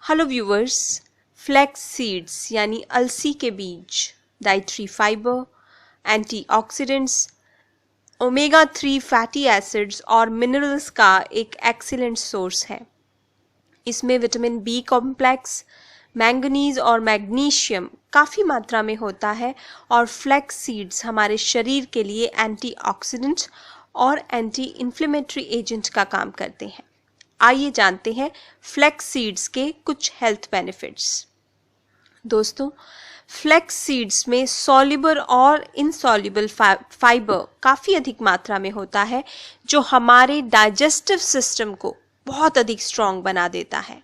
Hello viewers, flax seeds यानी अलसी के बीज dietary fibre, antioxidants, omega 3 fatty acids और मिनरल्स का एक एक्सीलेंट सोर्स है। इसमें विटामिन बी कॉम्प्लेक्स, मैंगनीज और मैग्नीशियम काफ़ी मात्रा में होता है और फ्लैक्स सीड्स हमारे शरीर के लिए एंटीऑक्सीडेंट और एंटी इन्फ्लेमेटरी एजेंट का काम करते हैं। आइए जानते हैं फ्लैक्स सीड्स के कुछ हेल्थ बेनिफिट्स। दोस्तों, फ्लैक्स सीड्स में सॉल्युबल और इनसॉल्युबल फाइबर काफ़ी अधिक मात्रा में होता है, जो हमारे डाइजेस्टिव सिस्टम को बहुत अधिक स्ट्रॉन्ग बना देता है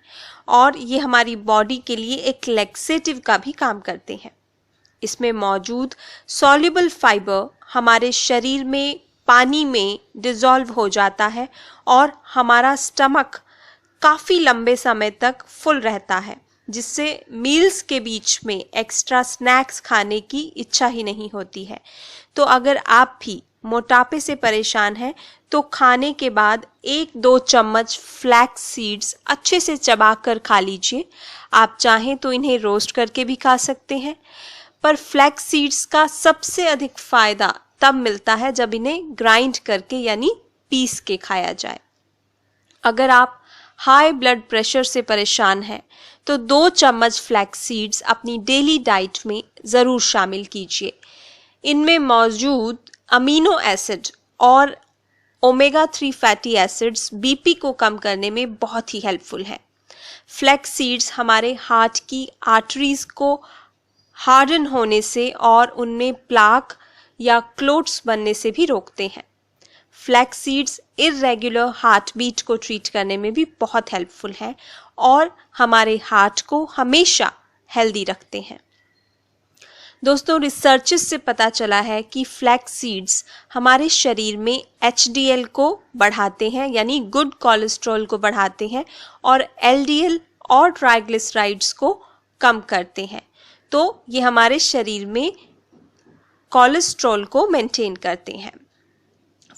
और ये हमारी बॉडी के लिए एक लैक्सेटिव का भी काम करते हैं। इसमें मौजूद सॉल्युबल फाइबर हमारे शरीर में पानी में डिज़ोल्व हो जाता है और हमारा स्टमक काफ़ी लंबे समय तक फुल रहता है, जिससे मील्स के बीच में एक्स्ट्रा स्नैक्स खाने की इच्छा ही नहीं होती है। तो अगर आप भी मोटापे से परेशान हैं तो खाने के बाद 1-2 चम्मच फ्लैक्स सीड्स अच्छे से चबाकर खा लीजिए। आप चाहें तो इन्हें रोस्ट करके भी खा सकते हैं, पर फ्लैक्स सीड्स का सबसे अधिक फ़ायदा तब मिलता है जब इन्हें ग्राइंड करके यानी पीस के खाया जाए। अगर आप हाई ब्लड प्रेशर से परेशान हैं तो 2 चम्मच फ्लैक्स सीड्स अपनी डेली डाइट में ज़रूर शामिल कीजिए। इनमें मौजूद अमीनो एसिड और ओमेगा 3 फैटी एसिड्स बीपी को कम करने में बहुत ही हेल्पफुल हैं। फ्लैक्स सीड्स हमारे हार्ट की आर्टरीज को हार्डन होने से और उनमें प्लाक या क्लोट्स बनने से भी रोकते हैं। Flax seeds irregular heart beat को ट्रीट करने में भी बहुत हेल्पफुल हैं और हमारे हार्ट को हमेशा हेल्दी रखते हैं। दोस्तों, रिसर्चेस से पता चला है कि फ्लैक्स सीड्स हमारे शरीर में HDL को बढ़ाते हैं यानी गुड कोलेस्ट्रॉल को बढ़ाते हैं और LDL और ट्राइग्लिसराइड्स को कम करते हैं। तो ये हमारे शरीर में कोलेस्ट्रॉल को मेंटेन करते हैं।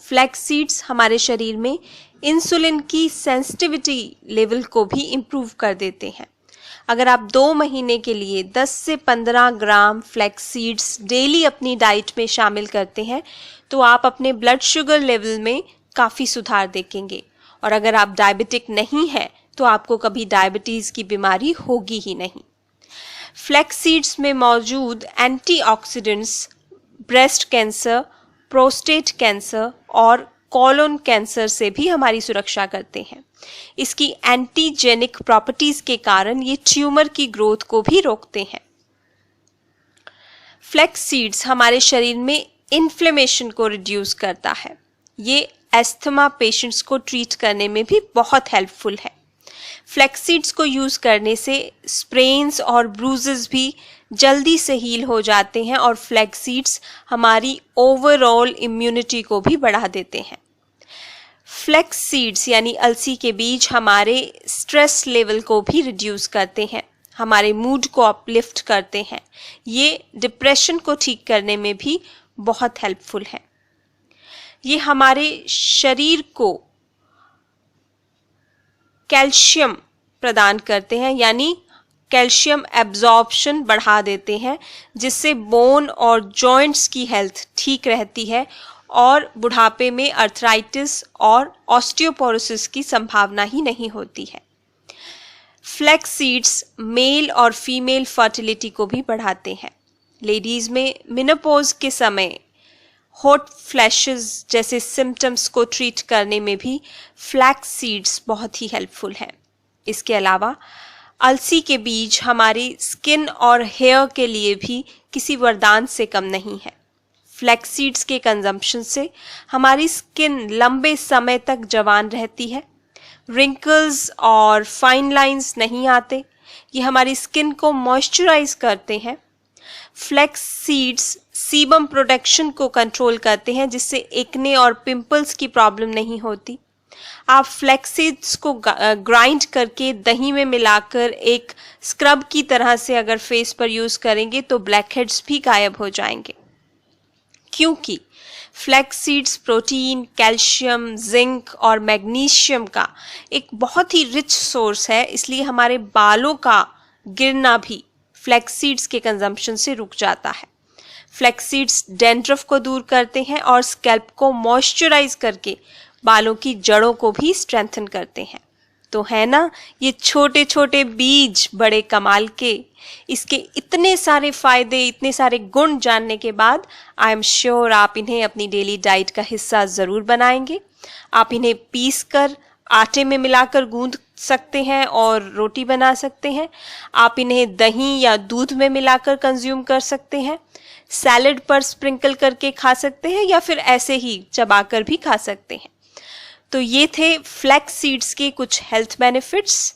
फ्लैक्स सीड्स हमारे शरीर में इंसुलिन की सेंसिटिविटी लेवल को भी इम्प्रूव कर देते हैं। अगर आप 2 महीने के लिए 10 से 15 ग्राम फ्लैक्स सीड्स डेली अपनी डाइट में शामिल करते हैं तो आप अपने ब्लड शुगर लेवल में काफ़ी सुधार देखेंगे। और अगर आप डायबिटिक नहीं हैं तो आपको कभी डायबिटीज़ की बीमारी होगी ही नहीं। फ्लैक्स सीड्स में मौजूद antioxidants breast cancer, prostate cancer और कोलोन कैंसर से भी हमारी सुरक्षा करते हैं। इसकी एंटीजेनिक प्रॉपर्टीज के कारण ये ट्यूमर की ग्रोथ को भी रोकते हैं। फ्लैक्स सीड्स हमारे शरीर में इन्फ्लेमेशन को रिड्यूस करता है। ये एस्थमा पेशेंट्स को ट्रीट करने में भी बहुत हेल्पफुल है। फ्लैक्स सीड्स को यूज़ करने से स्प्रेन्स और ब्रूजेस भी जल्दी से हील हो जाते हैं और फ्लैक्स सीड्स हमारी ओवरऑल इम्यूनिटी को भी बढ़ा देते हैं। फ्लैक्स सीड्स यानी अलसी के बीज हमारे स्ट्रेस लेवल को भी रिड्यूस करते हैं, हमारे मूड को अपलिफ्ट करते हैं। ये डिप्रेशन को ठीक करने में भी बहुत हेल्पफुल है। ये हमारे शरीर को कैल्शियम प्रदान करते हैं यानी कैल्शियम एब्जॉर्प्शन बढ़ा देते हैं, जिससे बोन और जॉइंट्स की हेल्थ ठीक रहती है और बुढ़ापे में अर्थराइटिस और ऑस्टियोपोरोसिस की संभावना ही नहीं होती है। फ्लैक्स सीड्स मेल और फीमेल फर्टिलिटी को भी बढ़ाते हैं। लेडीज़ में मेनोपॉज के समय हॉट फ्लैशेस जैसे सिम्टम्स को ट्रीट करने में भी फ्लैक्स सीड्स बहुत ही हेल्पफुल हैं। इसके अलावा अलसी के बीज हमारी स्किन और हेयर के लिए भी किसी वरदान से कम नहीं है। फ्लैक्स सीड्स के कंजम्पशन से हमारी स्किन लंबे समय तक जवान रहती है, रिंकल्स और फाइन लाइंस नहीं आते। ये हमारी स्किन को मॉइस्चराइज करते हैं। फ्लैक्स सीड्स सीबम प्रोडक्शन को कंट्रोल करते हैं, जिससे एक्ने और पिंपल्स की प्रॉब्लम नहीं होती। आप फ्लैक्स सीड्स को ग्राइंड करके दही में मिलाकर एक स्क्रब की तरह से अगर फेस पर यूज़ करेंगे तो ब्लैक हेड्स भी गायब हो जाएंगे, क्योंकि flax seeds protein, calcium, zinc और मैग्नीशियम का एक बहुत ही रिच सोर्स है, इसलिए हमारे बालों का गिरना भी फ्लैक्स सीड्स के कंजम्पशन से रुक जाता है। फ्लैक्स सीड्स डैंड्रफ को दूर करते हैं और स्कैल्प को मॉइस्चराइज करके बालों की जड़ों को भी स्ट्रेंथन करते हैं। तो है ना ये छोटे छोटे बीज बड़े कमाल के। इसके इतने सारे फायदे, इतने सारे गुण जानने के बाद आई एम श्योर आप इन्हें अपनी डेली डाइट का हिस्सा ज़रूर बनाएंगे। आप इन्हें पीस कर आटे में मिलाकर गूंद सकते हैं और रोटी बना सकते हैं। आप इन्हें दही या दूध में मिलाकर कंज्यूम कर सकते हैं, सैलेड पर स्प्रिंकल करके खा सकते हैं या फिर ऐसे ही चबाकर भी खा सकते हैं। तो ये थे फ्लैक्स सीड्स के कुछ हेल्थ बेनिफिट्स।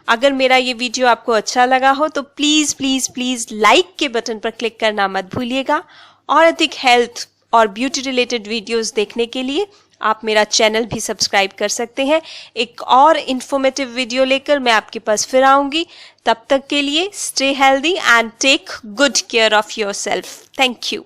अगर मेरा ये वीडियो आपको अच्छा लगा हो तो प्लीज़ प्लीज़ प्लीज़ लाइक के बटन पर क्लिक करना मत भूलिएगा। और अधिक हेल्थ और ब्यूटी रिलेटेड वीडियोस देखने के लिए आप मेरा चैनल भी सब्सक्राइब कर सकते हैं। एक और इन्फॉर्मेटिव वीडियो लेकर मैं आपके पास फिर आऊँगी। तब तक के लिए stay healthy and take good care of yourself. Thank you.